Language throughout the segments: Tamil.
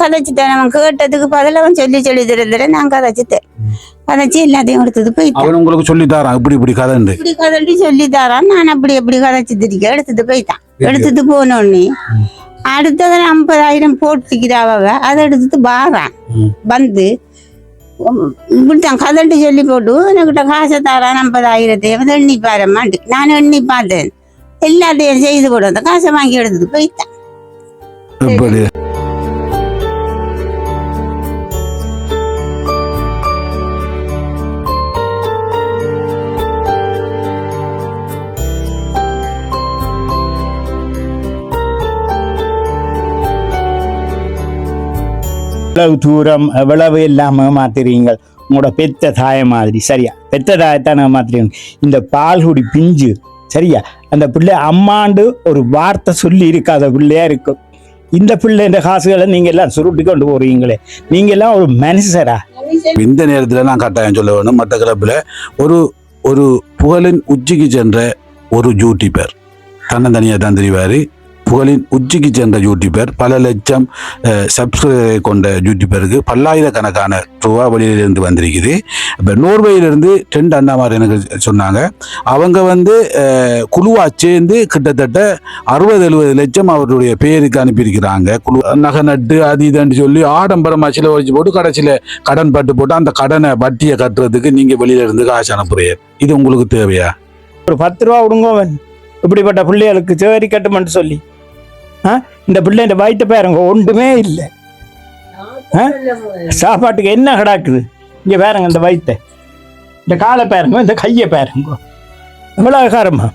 கதைச்சிட்டேன். அவன் கேட்டதுக்கு பதில் அவன் சொல்லி தர நான் கதைச்சிட்டேன். கதைச்சி எல்லாத்தையும் எடுத்தது போயிட்டான். உங்களுக்கு சொல்லி தரான் இப்படி கதை சொல்லி தரான். நான் எப்படி கதைச்சு திரிக்க எடுத்துட்டு போயிட்டான். எடுத்துட்டு போனோடனே அடுத்தது 50,000 போட்டுக்கிறாவ. அதை எடுத்துட்டு வாரான். வந்து இப்படித்தான் கதண்டு சொல்லி போட்டு எனக்கிட்ட காசை தரான் 50,000 எண்ணி பாருமாண்டு. நான் எண்ணி பார்த்தேன். எல்லாத்தையும் செய்து போட்டு அந்த காசை வாங்கி எடுத்துட்டு போயிட்டான். எவ்வளவு தூரம் எவ்வளவு இல்லாம மாத்துறீங்க. உங்களோட பெத்த தாய மாதிரி சரியா, பெத்த தாயத்தான மாத்துறீங்க. இந்த பால்குடி பிஞ்சு சரியா, அந்த பிள்ளை அம்மாண்டு ஒரு வார்த்தை சொல்லி இருக்காத பிள்ளையா இருக்கும். இந்த பிள்ளை இந்த காசுகளை நீங்க எல்லாம் சுருட்டி கொண்டு போறீங்களே, நீங்க எல்லாம் ஒரு மனுஷரா? இந்த நேரத்துல நான் கட்டாயம் சொல்ல வேணும், மட்டக்களப்புல ஒரு புகழின் உச்சிக்கு சென்ற ஒரு யூடியூபர் தன்னந்தனியா தான் தெரிவாரு. புகழின் உச்சிக்கு சென்ற யூடியூபர், பல லட்சம் சப்ஸ்கிரைபரை கொண்ட யூடியூபருக்கு பல்லாயிரக்கணக்கான ரூபா வெளியிலிருந்து வந்திருக்குது. இப்போ நோர்வேயிலிருந்து 2 அண்ணாமார் எனக்கு சொன்னாங்க. அவங்க குழுவா சேர்ந்து கிட்டத்தட்ட 60-70 லட்சம் அவருடைய பேருக்கு அனுப்பியிருக்கிறாங்க. குழு நகை நட்டு அது இதுன்னு சொல்லி ஆடம்பரமாக செலவழிச்சு போட்டு கடைசியில் கடன் பட்டு போட்டு அந்த கடனை வட்டியை கட்டுறதுக்கு நீங்கள் வெளியிலிருந்து காசு அனுப்புறீங்க. இது உங்களுக்கு தேவையா? ஒரு 10 ரூபா விடுங்க இப்படிப்பட்ட பிள்ளைகளுக்கு சேரி கட்டுமென்று சொல்லி. இந்த பிள்ளை இந்த வயிற்று பாருங்க ஒன்றுமே இல்லை. சாப்பாட்டுக்கு என்ன கிடாக்குது இங்க பாருங்க. இந்த வயிற்ற, இந்த காலை பாருங்க, இந்த கையை பாருங்க, எவ்வளவு காரமா.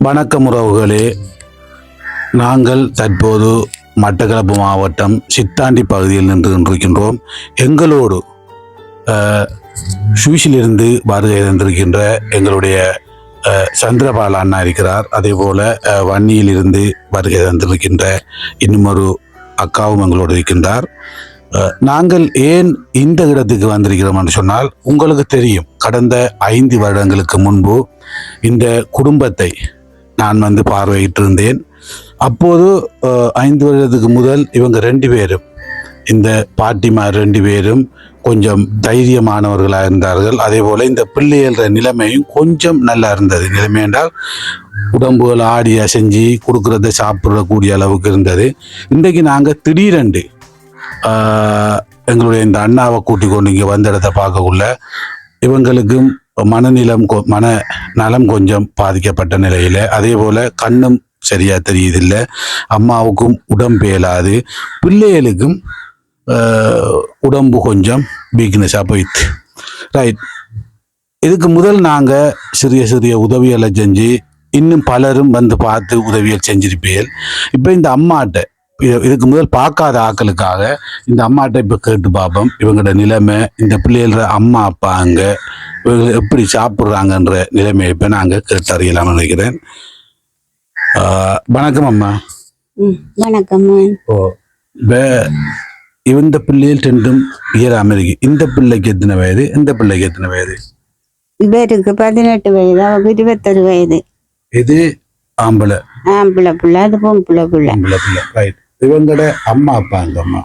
வணக்கம் உறவுகளே, நாங்கள் தற்போது மட்டக்களப்பு மாவட்டம் சித்தாண்டி பகுதியில் நின்று கொண்டிருக்கின்றோம். எங்களோடு சுவிஸிலிருந்து வருகை தந்திருக்கின்ற எங்களுடைய சந்திரபால அண்ணா இருக்கிறார். அதே போல வன்னியிலிருந்து வருகை தந்திருக்கின்ற இன்னும் ஒரு அக்காவும் எங்களோடு இருக்கின்றார். நாங்கள் ஏன் இந்த இடத்துக்கு வந்திருக்கிறோம் என்று சொன்னால், உங்களுக்கு தெரியும், கடந்த 5 வருடங்களுக்கு முன்பு இந்த குடும்பத்தை நான் பார்வையிட்டிருந்தேன். அப்போது 5 வருடத்துக்கு முதல் இவங்க 2 பேரும், இந்த பாட்டிமார் 2 பேரும் கொஞ்சம் தைரியமானவர்களாக இருந்தார்கள். அதே போல் இந்த பிள்ளைகள நிலைமையும் கொஞ்சம் நல்லா இருந்தது. நிலைமை என்றால் உடம்புகள் ஆடி அசைஞ்சு கொடுக்குறத சாப்பிடக்கூடிய அளவுக்கு இருந்தது. இன்றைக்கு நாங்கள் திடீரென்று எங்களுடைய இந்த அண்ணாவை கூட்டிக் கொண்டு இங்கே வந்த இடத்தை பார்க்கக்குள்ள இவங்களுக்கும் மனநலம் கொஞ்சம் பாதிக்கப்பட்ட நிலையில், அதே போல் கண்ணும் சரியா தெரியுதில்லை, அம்மாவுக்கும் உடம்பு இயலாது, பிள்ளைகளுக்கும் உடம்பு கொஞ்சம் வீக்னஸாக போயிடுது. ரைட், இதுக்கு முதல் நாங்கள் சிறிய உதவிகளை செஞ்சு இன்னும் பலரும் பார்த்து உதவிகள் செஞ்சிருப்பீர்கள். இப்போ இந்த அம்மாட்ட, இதுக்கு முதல் பார்க்காத ஆக்களுக்காக இந்த அம்மாட்ட இப்போ கேட்டு பார்ப்போம். இவங்களோட நிலைமை, இந்த பிள்ளைகள அம்மா அப்பா அங்கே இவங்க எப்படி சாப்பிட்றாங்கன்ற நிலைமையை இப்போ நாங்கள் கேட்டு அறியலாம்னு நினைக்கிறேன். வணக்கம் அம்மா. வணக்கம். இப்போ இந்த பிள்ளைகள் 2ம் இயலாம இருக்கு. இந்த பிள்ளைக்கு எத்தனை வயது, இந்த பிள்ளைக்கு எத்தனை வயது? இவருக்கு 18 வயது, அவருக்கு 21 வயது. இது ஆம்பளை பிள்ளை, அது பொம்பளை பிள்ளை. ரைட். இவங்களோட அம்மா அப்பா அங்க அம்மா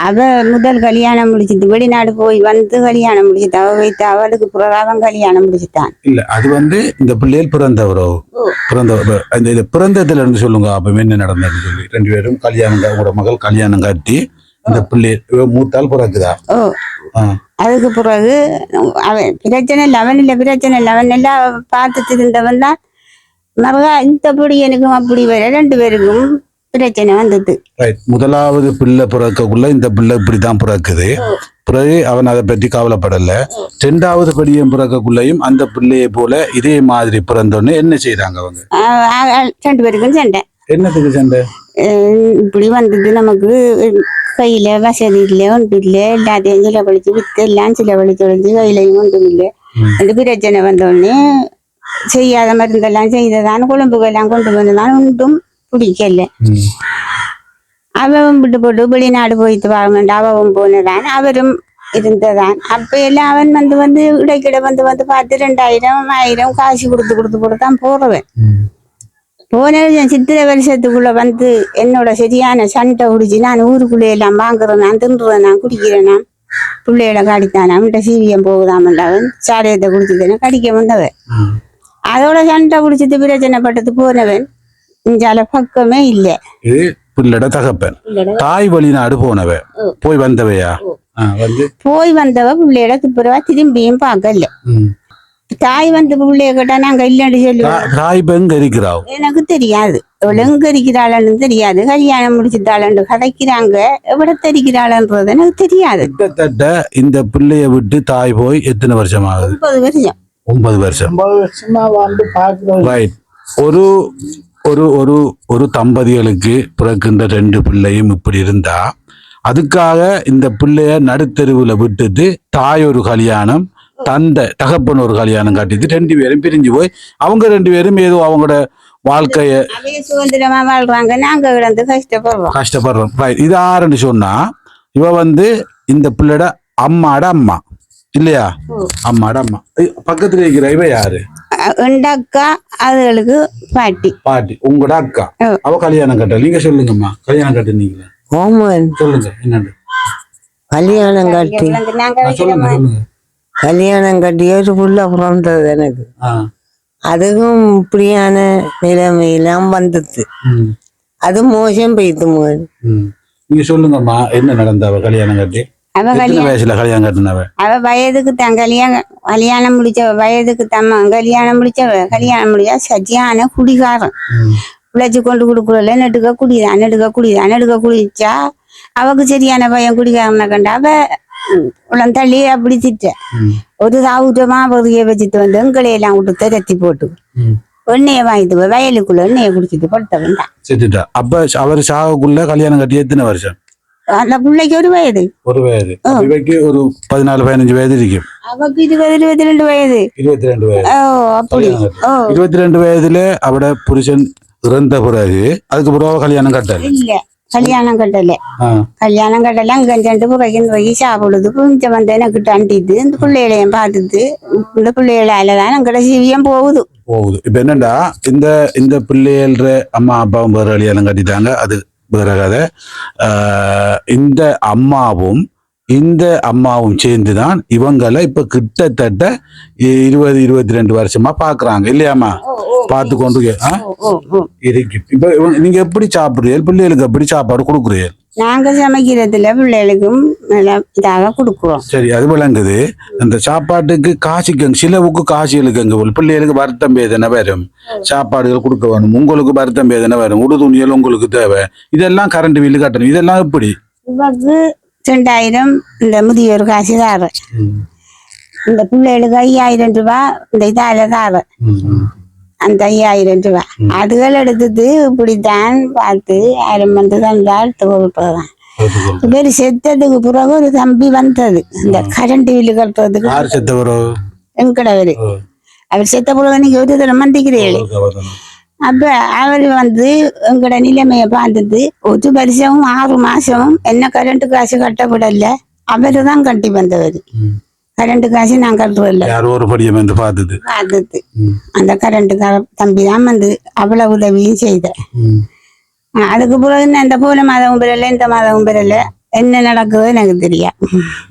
அவ முதல் கல்யாணம் முடிச்சிட்டு வெளிநாடு போய் கல்யாணம் முடிச்சிட்டு அவ வைத்து அவளுக்கு அவன் கல்யாணம் முடிச்சுட்டான். இல்ல, அது இந்த பிள்ளைகள் பிறந்தவரோ இந்த பிறந்ததுல இருந்து சொல்லுங்க. அப்ப என்ன நடந்ததுன்னு சொல்லி 2 பேரும் கல்யாணம், உங்களோட மகள் கல்யாணம் கட்டி இந்த பிள்ளை மூத்தால் பிறகுதா? அதுக்கு பிறகு அவன் பிரச்சனை இல்லை, அவன் எல்லாம் பார்த்துட்டு இருந்தவன் தான் மருகா இந்தபடி எனக்கும் அப்படி வர 2 பேருக்கும் பிரச்சனை வந்தது. முதலாவது பிள்ளை பிறக்கக்குள்ள இந்த பிள்ளை இப்படிதான் பிறக்குது. பிறகு அவன் அதை பற்றி கவலைப்படல. 2வது படியும் பிறக்கக்குள்ளையும் அந்த பிள்ளையை போல இதே மாதிரி பிறந்தோன்னு என்ன செய்யறாங்க அவங்க? 2 பேருக்கும் சண்டை. என்னத்துக்கு சண்டை? இப்படி வந்தது, நமக்கு கையில வசதி இல்லை, ஒன்றும் இல்லை, எல்லாத்தையும் சிலவழிச்சு வித்து எல்லாம் சிலவழிச்சு கையிலையும் ஒன்றும் இல்லை. அந்த பிரச்சனை வந்தோடனே செய்யாத மருந்தெல்லாம் செய்ததான், குழம்புகள்லாம் கொண்டு வந்ததான் ஒன்றும் பிடிக்கல. அவன் விட்டு போட்டு வெளிநாடு போயிட்டு வாங்க வேண்டாம், அவன் போனதான். அவரும் இருந்ததான். அப்ப எல்லாம் அவன் வந்து இடைக்கிட வந்து பார்த்து 2000 1000 காசு கொடுத்து தான் போறவன். போன சித்திரை வருஷத்துக்குள்ள வந்து என்னோட சரியான சண்டை குடிச்சு நான் ஊருக்குள்ளே எல்லாம் வாங்குறேன், நான் தின்றுறேன், நான் குடிக்கிறேன், நான் பிள்ளைகளை கடித்தான், அவன்கிட்ட சீவியம் போகுதாமல்ல, அவன் சாடையத்தை குடிச்சுதானே கடிக்க வந்தவன். அதோட சண்டை குடிச்சிட்டு பிரச்சனைப்பட்டது போனவன் இஞ்சால பக்கமே இல்லை. இது பிள்ளட தகப்பன் தாய் வெளிநாடு போனவன் போய் வந்தவையா? போய் வந்தவ பிள்ளையோட துப்புரவா திரும்பியும் பார்க்கல. தாய் வந்து பிள்ளைய கேட்டா நாங்க இல்லன்னு சொல்லுவோம். தாய் எங்க இருக்கிறாள் எனக்கு தெரியாது, அவள் எங்க இருக்கிறாள்னு தெரியாது. கல்யாணம் முடிச்சுட்டாளு கதைக்கிறாங்க, எவ்வளவு தெரிகிறாள்ன்றது எனக்கு தெரியாது. கிட்டத்தட்ட இந்த பிள்ளைய விட்டு தாய் போய் எத்தனை வருஷம் ஆகுது? 9 வருஷம். 9 வருஷம். வந்து பாக்குறோம். ரைட். ஒரு ஒரு ஒரு ஒரு தம்பதிகளுக்கு பிறக்கின்ற 2 பிள்ளையும் இப்படி இருந்தா அதுக்காக இந்த பிள்ளைய நடுத்தெருவுல விட்டுட்டு தாய் ஒரு கல்யாணம், தகப்பன் ஒரு கல்யாணம் காட்டிட்டு 2 பேரும் பிரிஞ்சு போய் அவங்க 2 பேரும் ஏதோ அவங்களோட வாழ்க்கைய சுதந்திரமா வாழ்றாங்க, நாங்க கிடந்து கஷ்டப்படுறோம். ரைட். இது ஆறுன்னு சொன்னா இவ வந்து இந்த பிள்ளைட அம்மாட அம்மா இல்லையா? அம்மாட அம்மா. பக்கத்துல இருக்கிற இவ யாரு? அக்கா, அதுகளுக்கு பாட்டி. உங்களோட அக்கா. அவ கல்யாணம் கட்ட. நீங்க சொல்லுங்கம்மா, கல்யாணம் கட்டுனீங்களா? சொல்லுங்க என்னன்னு. கல்யாணம் கட்டி ஒரு புள்ள பிறந்தது எனக்கு. அதுவும் இப்படியான நிலைமையெல்லாம் வந்தது. அது மோசம் போயிட்டு மோன். நீங்க சொல்லுங்கம்மா, என்ன நடந்த அவ கல்யாணம் கட்டி? வயசுல கல்யாணம் கட்டினவ? அவ வயதுக்கு தான் கல்யாணம் முடிச்சவ, வயதுக்கு தம்ம கல்யாணம் முடிச்சா சரியான குடிகாரன். பிழைச்சு கொண்டு கொடுக்கல, நெடுக்க குடிச்சா அவக்கு சரியான பையன் குடிகாரனை கண்டா அவ உளம் தள்ளி அப்படி திட்ட. ஒரு சாவுட்டமா பொறிய வச்சுட்டு வந்து எங்களையெல்லாம் விட்டு திரத்தி போட்டு எண்ணெய வாங்கிட்டு போய் வயலுக்குள்ள எண்ணெய குடிச்சிட்டு படுத்தவன் தான். அப்ப அவர் சாவுக்குள்ள கல்யாணம் கட்டி எத்தனை வருஷம்? அந்த பிள்ளைக்கு ஒரு வயது. இவைக்கு ஒரு 14-15 வயது இருக்கும். அவக்கு 20-22 வயது. 22 வயது. அப்படி 22 வயதுல அவட புருஷன் இறந்த பிறகு அதுக்கு பிறகு கல்யாணம் கட்டல. இல்ல, கல்யாணம் கட்டல. அங்க 2 பிறகு போய் சாப்பிடுது. கொஞ்சம் வந்து எனக்கு தண்டிட்டு இந்த பிள்ளைகளையும் பார்த்துட்டு இந்த பிள்ளைகளாலதான் எங்கட சீவியம் போகுது. இப்ப என்னண்டா இந்த பிள்ளைகள அம்மா அப்பாவும் வேற கல்யாணம் கட்டிட்டாங்க. அது வேற கதை. இந்த அம்மாவும் சேர்ந்துதான் இவங்களை இப்ப கிட்டத்தட்ட 20-22 வருஷமா பாக்குறாங்க இல்லையாமா? பார்த்து கொண்டு இருக்கு. இப்ப நீங்க எப்படி சாப்பிடுறீங்க? பிள்ளைகளுக்கு எப்படி சாப்பாடு கொடுக்குறீங்க? நாங்க சமைக்கிறதுல பிள்ளைகளுக்கும் இதாக கொடுக்குறோம். சரி, அது விளங்குது. அந்த சாப்பாட்டுக்கு காசுக்கு சிலவுக்கு காசு இழுக்குங்க. பிள்ளைகளுக்கு வருத்தம் வேதனை வரும், சாப்பாடுகள் கொடுக்க வேணும். உங்களுக்கு வருத்தம் வேதனை வரும், உடு துணியல் உங்களுக்கு தேவை, இதெல்லாம் கரண்ட் பில்லு கட்டணும். இதெல்லாம் எப்படி? இவக்கு 2000 இந்த முதியோர் காசு தாரு, இந்த பிள்ளைகளுக்கு 5000 ரூபாய் இந்த இதால தாரு. அந்த 5000 ரூபாய் அதுகள் எடுத்துட்டு இப்படித்தான் பார்த்து 1000 வந்து தந்தால் கொடுப்பதுதான். இவர் செத்ததுக்கு பிறகு ஒரு தம்பி வந்தது இந்த கரண்ட் பில்லு கட்டுறதுக்கு. எங்கடவரு அவர் செத்த பிறகு நீங்க ஒரு தடவை மந்திக்கிறீர்கள். அப்ப அவர் வந்து எங்கட நிலைமைய பார்த்துட்டு 1 வருஷமும் 6 மாசமும் என்ன கரண்ட் காசு கட்டப்படல. அவரு தான் கட்டி வந்தவர். கரண்ட் காசு நான் கட்டுறதில்ல. பார்த்துட்டு அந்த கரண்ட் தம்பி தான் வந்து அவ்வளவு உதவியும் செய்த. அதுக்கு பிறகு அந்த போல மாதமும் பெறல, இந்த மாதமும் பெறல. என்ன நடக்குது எனக்கு தெரியாது.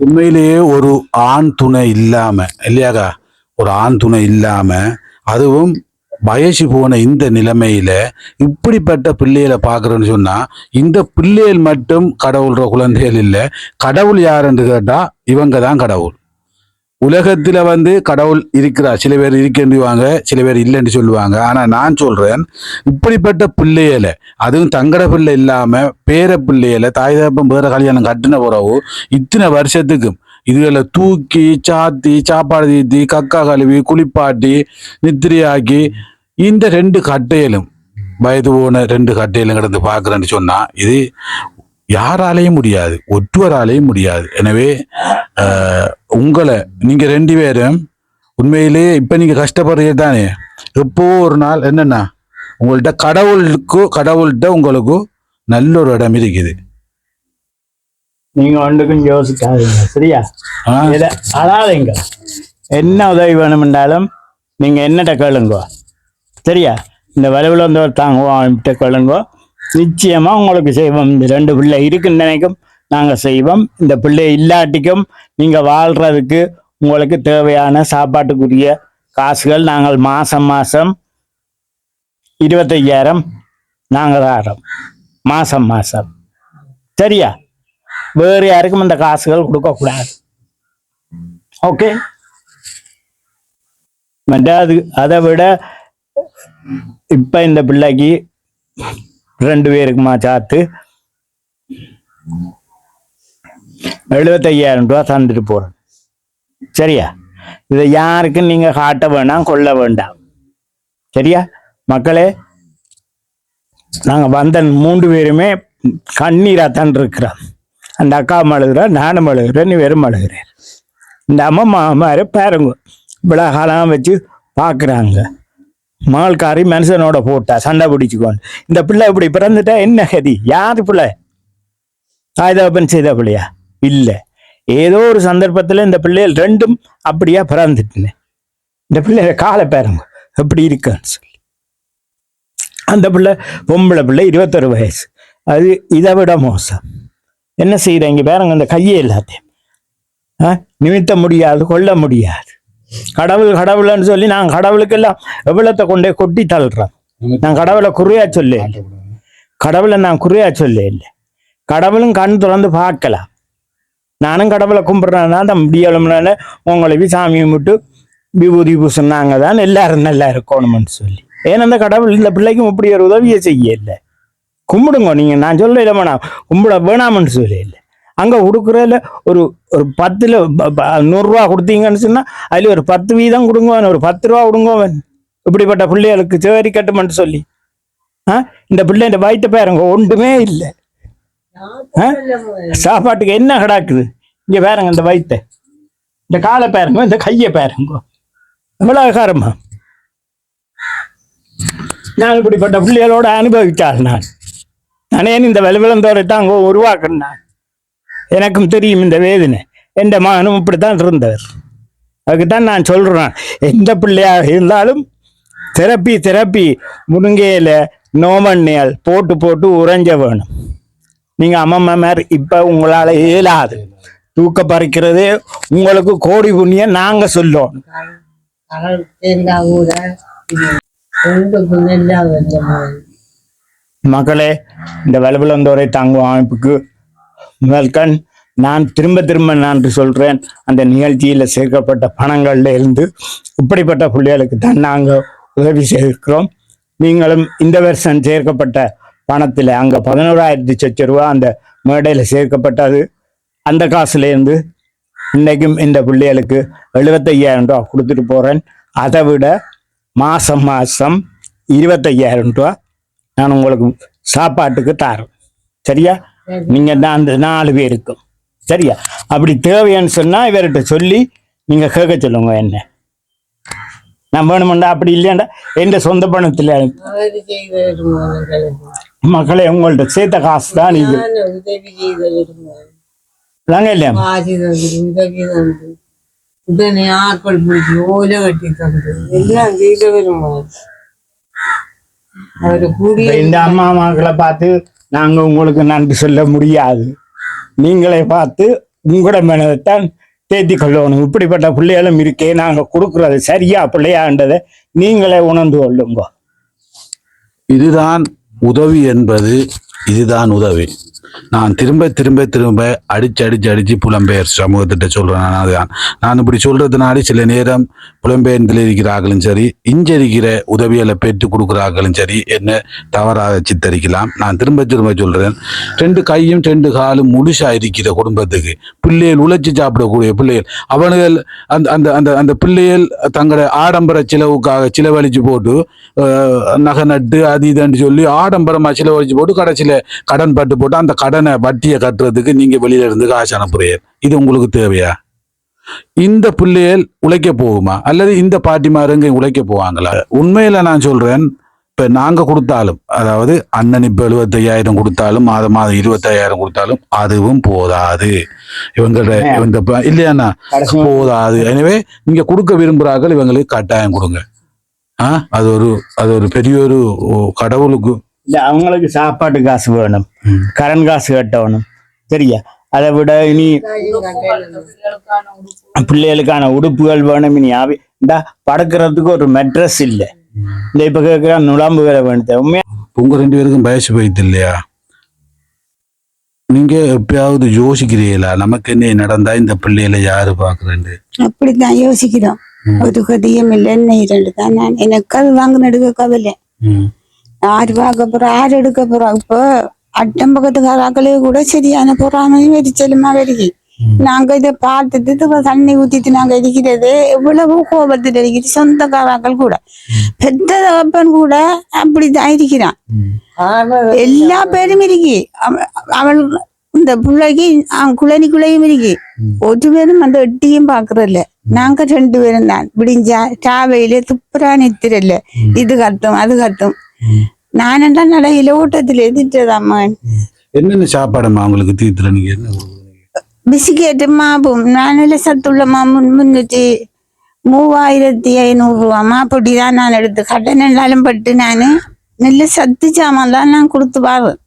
உண்மையிலேயே ஒரு ஆண் துணை இல்லாம இல்லையாக்கா, ஒரு ஆண் துணை இல்லாம அதுவும் வயசு போன இந்த நிலைமையில இப்படிப்பட்ட பிள்ளைகளை பாக்குறேன்னு சொன்னா இந்த பிள்ளைகள் மட்டும் கடவுள்ற குழந்தைகள் இல்ல. கடவுள் யாருன்னு கேட்டா இவங்க தான் கடவுள். உலகத்துல வந்து கடவுள் இருக்கிறார். சில பேர் இருக்கேண்டுவாங்க, சில பேர் இல்லைன்னு சொல்லுவாங்க. ஆனா நான் சொல்றேன், இப்படிப்பட்ட பிள்ளைகளை, அதுவும் தங்கட பிள்ளை இல்லாம பேர பிள்ளைகளை தாய் தகப்பன் வேற கல்யாணம் கட்டின பிறகு இத்தனை வருஷத்துக்கும் இதுகளை தூக்கி சாத்தி சாப்பாடு தீத்தி கக்கா கழுவி குளிப்பாட்டி நித்திரையாக்கி இந்த 2 கட்டையிலும் வயது போன 2 கட்டையிலும் கிடந்து பாக்குறேன்னு சொன்னா இது யாராலையும் முடியாது, ஒற்றுவராலையும் முடியாது. எனவே உங்களை நீங்க 2 பேரும் உண்மையிலேயே இப்ப நீங்க கஷ்டப்படுறது தானே. எப்போ ஒரு நாள் என்னன்னா உங்கள்ட்ட கடவுள்கிட்ட உங்களுக்கு நல்ல ஒரு இடம் இருக்குது. நீங்க ஒன்றுக்கும் யோசிக்காதீங்க சரியா? ஆ. இதை அழாதீங்க. என்ன உதவி வேணுமென்றாலும் நீங்க என்னட்ட கேளுங்கோ சரியா? இந்த வலுவில் வந்து தாங்குவோம் கேளுங்கோ, நிச்சயமா உங்களுக்கு செய்வோம். இந்த 2 பிள்ளை இருக்குன்னு நினைக்கும் நாங்க செய்வோம். இந்த பிள்ளை இல்லாட்டிக்கும் நீங்க வாழ்றதுக்கு உங்களுக்கு தேவையான சாப்பாட்டுக்குரிய காசுகள் நாங்கள் மாசம் 25,000 நாங்க தாரோம் மாசம் சரியா? வேறு யாருக்கும் இந்த காசுகள் கொடுக்க கூடாது. ஓகே? அது அதை விட இப்ப இந்த பிள்ளைக்கு 2 பேருக்குமா சாத்து 75,000 ரூபாய் தந்துட்டு போறேன் சரியா? இதை யாருக்கும் நீங்க காட்ட வேண்டாம், கொள்ள வேண்டாம் சரியா? மக்களே, நாங்க வந்த 3 பேருமே கண்ணீரா தான் இருக்கிறோம். அந்த அக்கா அழுகுற, நானும் அழுகுறேன், நீ வெறும் அழுகிறேன். இந்த அம்மா மாதிரி பாருங்க, இவ்வளோ காலம் வச்சு பார்க்குறாங்க. மகள்காரி மனுஷனோட போட்டா சண்டை பிடிச்சுக்கோண்டு. இந்த பிள்ளை இப்படி பிறந்துட்டா என்ன கதி? யாரு பிள்ளை? தாய்தகப்பன் செய்த பிள்ளையா? இல்லை, ஏதோ ஒரு சந்தர்ப்பத்தில் இந்த பிள்ளைகள் 2ம் அப்படியா பிறந்துட்டுன்னு. இந்த பிள்ளைய காலை பாருங்க எப்படி இருக்குன்னு சொல்லி. அந்த பிள்ளை பொம்பளை பிள்ளை 21 வயசு. அது இதை விட மோசம். என்ன செய்யறீங்க பாருங்க, அந்த கையை எல்லாத்தையும் நிமித்த முடியாது, கொள்ள முடியாது. கடவுள்னு சொல்லி நான் கடவுளுக்கெல்லாம் எவ்வளத்தை கொண்டே கொட்டி தள்ளுறேன். நான் கடவுளை குறையா சொல்ல, கடவுளை நான் குறையா சொல்ல இல்லை. கடவுளும் கண் திறந்து பார்க்கலாம். நானும் கடவுளை கும்பிட்றேன்னா தான் முடியலும்னால உங்களுக்கு சாமியை விட்டு விபூதி பூசினாங்க தான் எல்லாரும் நல்லா இருக்கணும்னு சொல்லி. ஏன்னா அந்த கடவுள் இந்த பிள்ளைக்கும் இப்படி ஒரு உதவியை செய்ய இல்லை. கும்பிடுங்க நீங்க, நான் சொல்ல இல்லை வேணாம், கும்பிட வேணாம்னு சொல்ல இல்லை. அங்க கொடுக்குறதுல ஒரு 10ல் 100 ரூபா கொடுத்தீங்கன்னு சொன்னா அதுல ஒரு 10 வீதம் கொடுங்கவன், ஒரு 10 ரூபா கொடுங்கவன். இப்படிப்பட்ட பிள்ளைகளுக்கு சேரி கட்டுமென்று சொல்லி இந்த பிள்ளை இந்த வயிற்று பாருங்க ஒன்றுமே இல்லை. சாப்பாட்டுக்கு என்ன கிடாக்குது? இங்க பாருங்க இந்த வயிற்ற, இந்த காலை பாருங்க, இந்த கையை பாருங்க, எவ்வளவு காரமா. நான் இப்படிப்பட்ட பிள்ளைகளோட அனுபவித்தாள். நானே இந்த விளவிளந்தோரை தான் அங்கே உருவாக்குனேன். எனக்கும் தெரியும் இந்த வேதனை. எந்த மகனும் இப்படித்தான் இருந்தவர். அதுக்குத்தான் நான் சொல்றேன், எந்த பிள்ளையாக இருந்தாலும் தெரப்பி முருங்கையில நோமண்ணியால் போட்டு உறைஞ்ச வேணும். நீங்க அம்மம்மா மாதிரி இப்ப உங்களால இயலாது. தூக்க பறிக்கிறதே உங்களுக்கு கோடி புண்ணியம் நாங்க சொல்லுவோம். மக்களே, இந்த வலுவிழந்தோரை தாங்கும் அமைப்புக்கு முதல்கண் நான் திரும்ப நான் சொல்றேன், அந்த நிகழ்ச்சியில சேர்க்கப்பட்ட பணங்கள்ல இருந்து இப்படிப்பட்ட பிள்ளைகளுக்கு தான் நாங்கள் உதவி செய்திருக்கிறோம். நீங்களும் இந்த வருஷம் சேர்க்கப்பட்ட பணத்துல அங்க 11,000 லட்சம் ரூபா அந்த மேடையில சேர்க்கப்பட்டது. அந்த காசுல இருந்து இன்னைக்கும் இந்த பிள்ளைகளுக்கு 75,000 ரூபா கொடுத்துட்டு போறேன். அதை விட மாசம் 25,000 ரூபா நான் உங்களுக்கு சாப்பாட்டுக்கு தரேன் சரியா? நீங்க தான் அந்த 4 பேருக்கும் சரியா? அப்படி தேவையான்னு சொன்னா இவர்கிட்ட சொல்லி நீங்க கேட்க சொல்லுங்க. என்ன நான் வேணுமெண்டா, அப்படி இல்லையாண்டா எந்த சொந்த பணத்துல மக்களே உங்கள்ட்ட சேர்த்த காசு தான் இது. இல்லையா ஆக்கள் பிடிச்சி ஓலை கட்டி தந்து எல்லாம் செய்த வருமா? இந்த அம்மா மக்களை பார்த்து நாங்க உங்களுக்கு நன்றி சொல்ல முடியாது. நீங்களே பார்த்து உங்களோட மனதைத்தான் தேத்தி கொள்ளணும். இப்படிப்பட்ட பிள்ளைகளும் இருக்கே, நாங்க கொடுக்கறது சரியா பிள்ளையான்றதை நீங்களே உணர்ந்து கொள்ளுங்க. இதுதான் உதவி என்பது, இதுதான் உதவி. நான் திரும்ப அடிச்சு புலம்பெயர் சமூகத்திட்ட சொல்றேன். அதுதான் நான் இப்படி சொல்றதுனால சில நேரம் புலம்பெயர்ந்தில் இருக்கிறார்களும் சரி, இஞ்சிருக்கிற உதவிகளை பெற்றுக் கொடுக்குறார்களும் சரி என்ன தவறாக சித்தரிக்கலாம். நான் திரும்ப சொல்றேன், 2 கையும் 2 காலும் முழுசா இருக்கிற குடும்பத்துக்கு பிள்ளைகள் உழைச்சி சாப்பிடக்கூடிய பிள்ளைகள், அவனுகள் அந்த பிள்ளைகள் தங்களோட ஆடம்பர செலவுக்காக செலவழிச்சு போட்டு நகை நட்டு அது இதுன்னு சொல்லி ஆடம்பரமா செலவழிச்சு போட்டு கடைசியில கடன் பட்டு போட்டு அந்த கடனை வட்டியை கட்டுறதுக்கு நீங்க வெளியில இருந்து காசு அனுப்புறீங்க. இது உங்களுக்கு தேவையா? இந்த பிள்ளைகள் உழைக்க போகுமா? அல்லது இந்த பாட்டிமாருங்க உழைக்க போவாங்களா? உண்மையில நான் சொல்றேன், இப்ப நாங்க கொடுத்தாலும், அதாவது அண்ணன் இப்ப 75,000 கொடுத்தாலும், மாதம் 25,000 கொடுத்தாலும் அதுவும் போதாது. இவங்க இல்லையாண்ணா போதாது. எனவே நீங்க கொடுக்க விரும்புறார்கள், இவங்களுக்கு கட்டாயம் கொடுங்க. அது ஒரு பெரிய ஒரு கடவுளுக்கு இல்ல, அவங்களுக்கு சாப்பாட்டு காசு வேணும், கரண்ட் காசு கட்டணும், சரியா? அதை விட இனி பிள்ளைகளுக்கான உடுப்புகள் வேணும். இனி இந்தா படுக்கிறதுக்கு ஒரு மெட்ரஸ் இல்லை. இந்த இப்ப கேட்கிற நுழம்பு வேலை வேணும். உண்மையா உங்க 2 பேருக்கும் வயசு போயிட்டு இல்லையா? நீங்க எப்பயாவது யோசிக்கிறீங்களா, நமக்கு என்ன நடந்தா இந்த பிள்ளைகளை யாரு பாக்குறேன்னு? அப்படித்தான் யோசிக்கிறோம். ஒரு கதியம் இல்லை, என்ன 2 தான். நான் எனக்கு அது வாங்க நடுக்க கவலை. யாரு பார்க்க போறோம், யாரு எடுக்க போறோம்? இப்போ அட்டம் பக்கத்துக்காராக்களே கூட சரியான பொறாமையும் எரிச்சலுமா வருகி. நாங்க இதை பார்த்துட்டு தண்ணி ஊத்திட்டு நாங்க இருக்கிறது எவ்வளவோ கோபத்தில் இருக்கிறது. சொந்தக்காராக்கள் கூட, பெத்த தகப்பன் கூட அப்படித்தான் இருக்கிறான். எல்லா பேரும் இருக்கி. அவள் இந்த பிள்ளைக்கு குழந்தைக்குள்ளையும் இருக்கி. ஒரு பேரும் அந்த எட்டியும் பாக்குறல்ல. நாங்க 2 பேரும் தான் விடிஞ்சா சாவையில துப்புரா நித்திரல்ல. இது கட்டும் அது கட்டும். நானண்டா நடையில ஓட்டத்துல திட்டதாம்மா. என்னென்ன சாப்பாடுமா அவங்களுக்கு தீர்த்துல? நீங்க என்ன பிஸ்கெட்டு மாவும் நானில சத்துள்ள மாவும் 3,500 ரூபா மாப்பொடி தான் நான் எடுத்து கடன் எல்லாரும் பட்டு நானு நல்ல சத்து சாமான் தான் நான் கொடுத்து பாவேன்.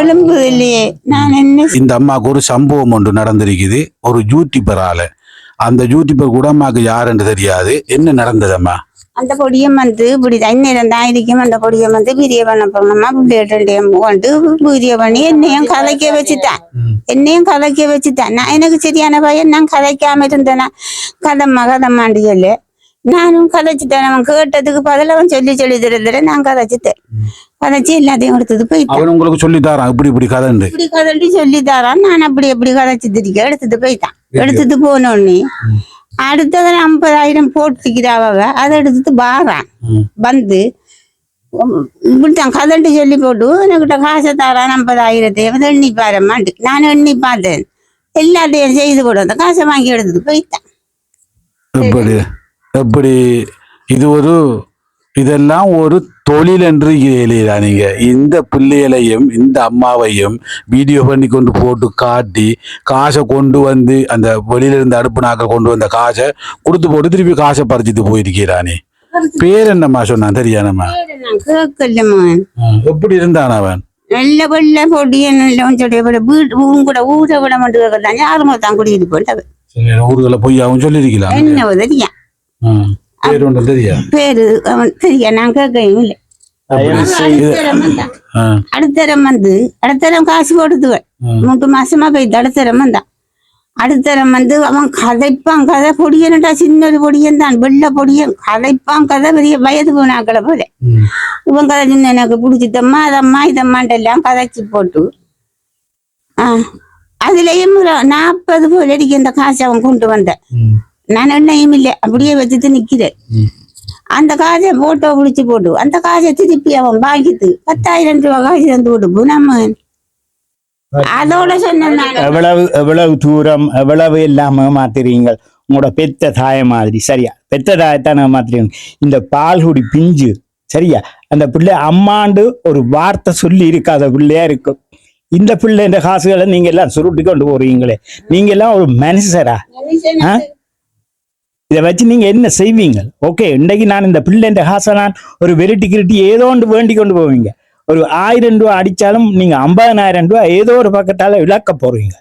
எலும்பு இல்லையே. நான் என்ன இந்த அம்மாவுக்கு ஒரு சம்பவம் ஒன்று நடந்திருக்குது. ஒரு யூடியூபரால. அந்த யூடியூபர் கூட அம்மாவுக்கு யாருன்னு தெரியாது. என்ன நடந்ததம்மா? அந்த பொடியம் வந்து இப்படிதான் இந்நேரம் தான் இருக்கும். அந்த பொடியம் வந்து பிரிய பண்ண போனோம்மா பிள்ளைகிட்டையும் கொண்டு பிரிய பண்ணி என்னையும் கதைக்க வச்சுட்டேன். நான் எனக்கு சரியான பையன். நான் கதைக்காம இருந்தேனா கதம்மாண்டி சொல்லு. நானும் கதைச்சிட்டேன். அவன் கேட்டதுக்கு பதில் அவன் சொல்லி தர நான் கதைச்சிட்டேன். கதைச்சி எல்லாத்தையும் கொடுத்தது போயிட்டான். உங்களுக்கு சொல்லி தரான் இப்படி கதைன்னு சொல்லி தரான். நான் எப்படி கதைச்சு திருக்க எடுத்துட்டு போயிட்டான். எடுத்துட்டு போனோடனே அடுத்தது 50,000 போட்டுக்கிறாவ. அதை எடுத்துட்டு வாரான். வந்து இப்படித்தான் கதண்டு சொல்லி போட்டு எனக்கிட்ட காசை தரான் 50,000 எண்ணி பாருமாண்டு. நான் எண்ணி பார்த்தேன். எல்லாத்தையும் செய்து போடு. அந்த காசை வாங்கி எடுத்துட்டு போயிட்டான். எப்படி இதெல்லாம் ஒரு தொழில் என்று இல்லையா? நீங்க இந்த பிள்ளைகளையும் இந்த அம்மாவையும் வீடியோ பண்ணி கொண்டு போட்டு காட்டி காசை கொண்டு வந்து அந்த வெளியில இருந்து அடுப்பு நாக்கள் கொண்டு வந்த காசை கொடுத்து போட்டு திருப்பி காசை பறிச்சுட்டு போயிருக்கிறானே. பேர் என்னம்மா சொன்னான் தெரியாதம்மா? எப்படி இருந்தான் அவன்? நல்ல வெள்ள பொடியன் கூட ஊரை விட மட்டும் யாருமே தான் குடியிட்டு போட்டவன். ஊர்களை போய் அவன் சொல்லியிருக்கலாம். என்ன தெரியா பேரு ஒன்று தெரியா? பேரு அவன் தெரியா? நான் கேட்கவும் இல்லை. அடுத்தரம் வந்து அடுத்தரம் காசு கொடுத்துவேன். 3 மாசமா போயிட்டு அடுத்தரம் வந்தான். அடுத்தரம் வந்து அவன் கதைப்பான். கதை பொடியன்டா, சின்ன பொடியன் தான், வெள்ள பொடியன். கதைப்பான் கதை பெரிய வயது போனாக்களை போல. இவன் கதை சின்ன எனக்கு பிடிச்சிட்டம்மா அதம்மா இதம்மான்ட்டு எல்லாம் கதைச்சு போட்டு அதுலயும் 40 போல அடிக்க இந்த காசை அவன் கொண்டு வந்தேன். நான் எண்ணையும் இல்லை, அப்படியே வச்சுட்டு நிக்கிறேன். அந்த காசை போட்டோ பிடிச்சு போட்டு அந்த காசை திருப்பி அவன் வாங்கிட்டு 10,000 ரூபாய் காசு தந்து விடுப்பு. நம்ம அதோட சொன்ன எவ்வளவு தூரம் எவ்வளவு இல்லாம மாத்துறீங்க. உங்களோட பெத்த தாய மாதிரி, சரியா? பெத்த தாயத்தான மாத்துறீங்க. இந்த பால்குடி பிஞ்சு, சரியா? அந்த பிள்ளை அம்மாண்டு ஒரு வார்த்தை சொல்லி இருக்காத பிள்ளையா இருக்கும். இந்த பிள்ளை இந்த காசுகளை நீங்க எல்லாம் சுருட்டி கொண்டு போறீங்களே. நீங்க எல்லாம் ஒரு மனுஷரா? இதை வச்சு நீங்க என்ன செய்வீங்க? ஓகே, இன்றைக்கு நான் இந்த பிள்ளை இந்த காசை நான் ஒரு வெரைட்டி கிரிட்டி ஏதோ ஒன்று வேண்டி கொண்டு போவீங்க. ஒரு 1000 ரூபாய் அடிச்சாலும் நீங்க 50,000 ரூபாய் ஏதோ ஒரு பக்கத்தால இழக்க போறீங்க.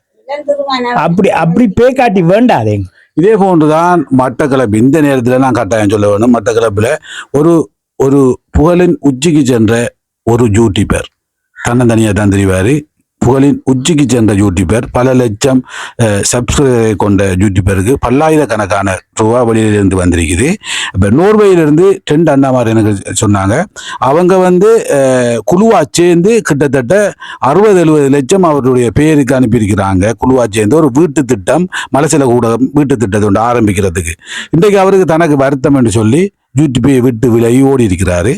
அப்படி பே காட்டி வேண்டாதேங்க. இதே போன்றுதான் மட்டக்களப்பு. இந்த நேரத்துல நான் கட்டாயம் சொல்ல வேணும், மட்டக்களப்புல ஒரு புகழின் உச்சிக்கு சென்ற ஒரு யூடியூபர் தன்னந்தனியா தான் தெரிவாரு. புகழின் உச்சிக்கு சென்ற யூடியூபர், பல லட்சம் சப்ஸ்கிரைபரை கொண்ட யூடியூபருக்கு பல்லாயிரக்கணக்கான ரூபா வெளியிலிருந்து வந்திருக்குது. இப்போ நோர்வேயிலிருந்து 2 அண்ணாமார் எனக்கு சொன்னாங்க. அவங்க வந்து குழுவா சேர்ந்து கிட்டத்தட்ட 60-70 லட்சம் அவருடைய பேருக்கு அனுப்பியிருக்கிறாங்க. குழுவா சேர்ந்து ஒரு வீட்டு திட்டம், மலசில கூட வீட்டு திட்டத்தை ஒன்று ஆரம்பிக்கிறதுக்கு. இன்றைக்கு அவருக்கு தனக்கு வருத்தம் என்று சொல்லி யூடியூப்பை விட்டு விலகி ஓடி இருக்கிறாரு.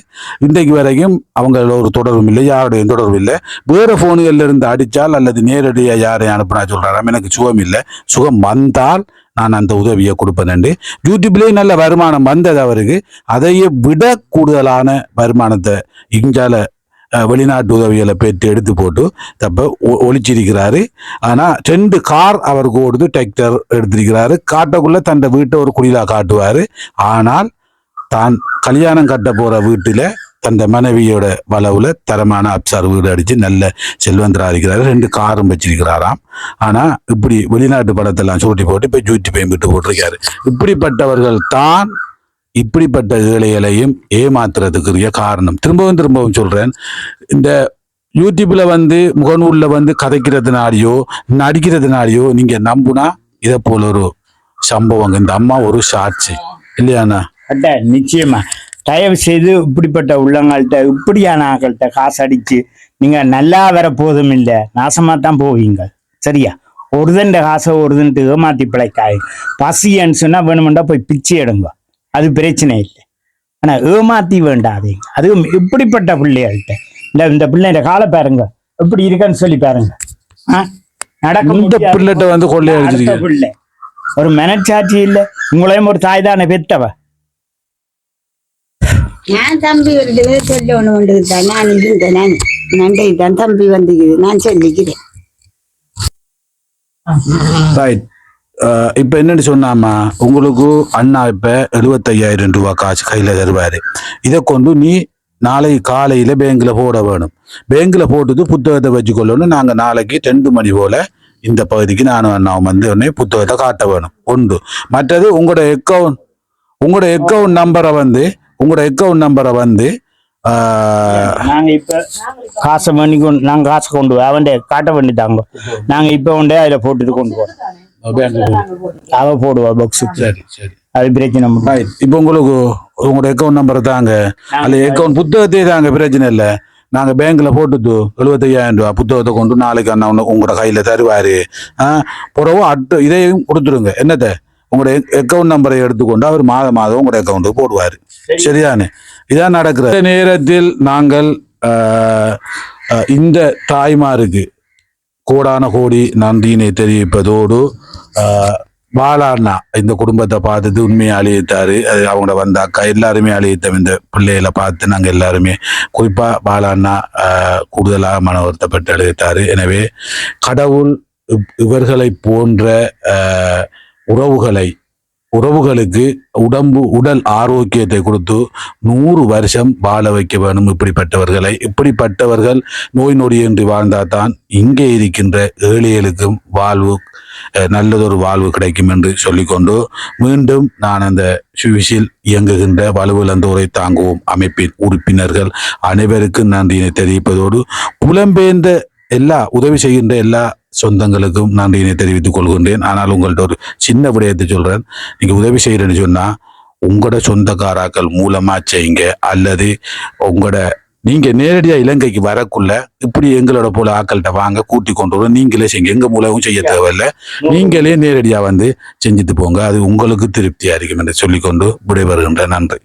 இன்றைக்கு வரைக்கும் அவங்களோட ஒரு தொடர்பும் இல்லை, யாருடைய தொடர்பும் இல்லை. வேறு ஃபோனுகளில் இருந்து அடித்தால் அல்லது நேரடியாக யாரையும் அனுப்பினா சொல்கிறாராம் எனக்கு சுகம் இல்லை, சுகம் வந்தால் நான் அந்த உதவியை கொடுப்பேன். யூடியூப்லேயே நல்ல வருமானம் வந்தது அவருக்கு. அதையே விட கூடுதலான வருமானத்தை இங்கால வெளிநாட்டு உதவிகளை பெற்று எடுத்து போட்டு தப்ப ஒழிச்சிருக்கிறாரு. ஆனால் 2 கார் அவருக்கு ஓடுது, டிராக்டர் எடுத்திருக்கிறாரு. காட்டக்குள்ள தன் வீட்டை ஒரு குடிலா காட்டுவார். ஆனால் தான் கல்யாணம் கட்ட போகிற வீட்டில் தன் மனைவியோட வளவுல தரமான அப்சார் வீடு அடித்து நல்ல செல்வந்தரா இருக்கிறாரு. 2 காரும் வச்சிருக்கிறாராம். ஆனால் இப்படி வெளிநாட்டு படத்தெல்லாம் சூட்டி போட்டு இப்போ யூடியூப்பையும் விட்டு போட்டிருக்காரு. இப்படிப்பட்டவர்கள் தான் இப்படிப்பட்ட ஏழைகளையும் ஏமாத்துறதுக்குரிய காரணம். திரும்பவும் சொல்றேன், இந்த யூடியூப்ல முகநூல்ல கதைக்கிறதுனாலையோ நடிக்கிறதுனாலையோ நீங்க நம்புனா இதை போல ஒரு சம்பவம். இந்த அம்மா ஒரு சாட்சி இல்லையாண்ணா? நிச்சயமா தயவு செய்து இப்படிப்பட்ட உள்ளங்கள்கிட்ட இப்படியான ஆக்கள்கிட்ட காசு அடிச்சு நீங்க நல்லா வர போதும் இல்லை, நாசமா தான் போவீங்க. சரியா? ஒருதண்ட காசை ஒருதன்ட்டு ஏமாத்தி பிழைக்காய். பசின்னு சொன்னா வேணுமெண்டா போய் பிச்சை எடுங்க, அது பிரச்சனை இல்லை. ஆனா ஏமாத்தி வேண்டாதீங்க. அதுவும் இப்படிப்பட்ட பிள்ளைகள்கிட்ட இந்த பிள்ளைங்க காலை பாருங்க எப்படி இருக்குன்னு சொல்லி பாருங்க. இந்த பிள்ளைகிட்ட கொள்ளையடிச்சிருக்க பிள்ளை ஒரு மனச்சாட்சி இல்லை. உங்களையும் ஒரு தாய் தானே பெத்தவ. நான் தம்பி வருது சொல்ல ஒண்ணு கொண்டுதான் நான் இருந்தேன். நான் நண்டை தான் தம்பி வந்துக்குது, நான் சொல்லிக்கிறேன். இப்ப என்னன்னு சொன்னாமா, உங்களுக்கு அண்ணா இப்ப 75,000 ரூபாய் காசு கையில தருவாரு. இதை கொண்டு நீ நாளை காலையில பேங்க்ல போட வேணும். பேங்க்ல போட்டுட்டு புத்தகத்தை வச்சுக்கொள்ளணும். நாங்க நாளைக்கு 2 மணி போல இந்த பகுதிக்கு நானும் அண்ணாவும் உடனே புத்தகத்தை காட்ட வேணும். ஒன்று. மற்றது உங்களோட அக்கௌண்ட் நம்பரை நாங்க இப்ப காசை நாங்க காசை கொண்டு அவன் காட்ட வேண்டிட்டாங்க. நாங்க இப்ப அதுல போட்டுட்டு கொண்டு போறோம். அவ போடுவா பாக்ஸ். சரி சரி, அது பிரச்சனை. இப்ப உங்களுக்கு உங்களோட அக்கௌண்ட் நம்பரை தாங்க, அல்ல அக்கௌண்ட் புத்தகத்தையே தாங்க, பிரச்சனை இல்லை. நாங்க பேங்க்ல போட்டுட்டு 75,000 ரூபாய் புத்தகத்தை கொண்டு நாளைக்கு அண்ணா உங்களோட கையில தருவாரு. பிறகு இதையும் கொடுத்துருங்க. என்னத்த உங்களோட அக்கௌண்ட் நம்பரை எடுத்துக்கொண்டு அவர் மாதம் உங்களோட அக்கௌண்ட்டுக்கு போடுவாரு. சரிதானே? இதான் நடக்கிற நேரத்தில் நாங்கள் இந்த தாய்மாருக்கு கோடான கோடி நன்றியினை தெரிவிப்பதோடு பாலாண்ணா இந்த குடும்பத்தை பார்த்துட்டு உண்மையை அழித்தாரு. அது அவங்களோட வந்த அக்கா எல்லாருமே அழித்தோம். இந்த பிள்ளைகளை பார்த்து நாங்கள் எல்லாருமே, குறிப்பா பாலாண்ணா கூடுதலாக மன வருத்தப்பட்டு அழித்தாரு. எனவே கடவுள் இவர்களை போன்ற உறவுகளுக்கு உடல் ஆரோக்கியத்தை கொடுத்து 100 வருஷம் வாழ வைக்க வேணும். இப்படிப்பட்டவர்கள் நோய் நொடியின்றி வாழ்ந்தால்தான் இங்கே இருக்கின்ற ஏழைகளுக்கும் நல்லதொரு வாழ்வு கிடைக்கும் என்று சொல்லிக்கொண்டு மீண்டும் நான் அந்த சுவிஸில் இயங்குகின்ற வலுவிழந்தோரை தாங்குவோம் அமைப்பின் உறுப்பினர்கள் அனைவருக்கும் நன்றியினை தெரிவிப்பதோடு புலம்பெயர்ந்த உதவி செய்கின்ற எல்லா சொந்தங்களுக்கும் நன்றியினை தெரிவித்துக் கொள்கின்றேன். ஆனால் உங்கள்ட்ட ஒரு சின்ன விடயத்தை சொல்றேன். நீங்க உதவி செய்யறேன்னு சொன்னா உங்களோட சொந்தக்காராக்கள் மூலமா செய்யுங்க, அல்லது நீங்க நேரடியா இலங்கைக்கு வரக்குள்ள இப்படி எங்களோட போல ஆக்கள்கிட்ட வாங்க, கூட்டி கொண்டு வர நீங்களே செய்யுங்க. எங்க மூலமும் செய்ய தேவையில்லை, நீங்களே நேரடியா செஞ்சுட்டு போங்க. அது உங்களுக்கு திருப்தியா இருக்கும் என்று சொல்லிக்கொண்டு விடைபெறுகின்ற. நன்றி.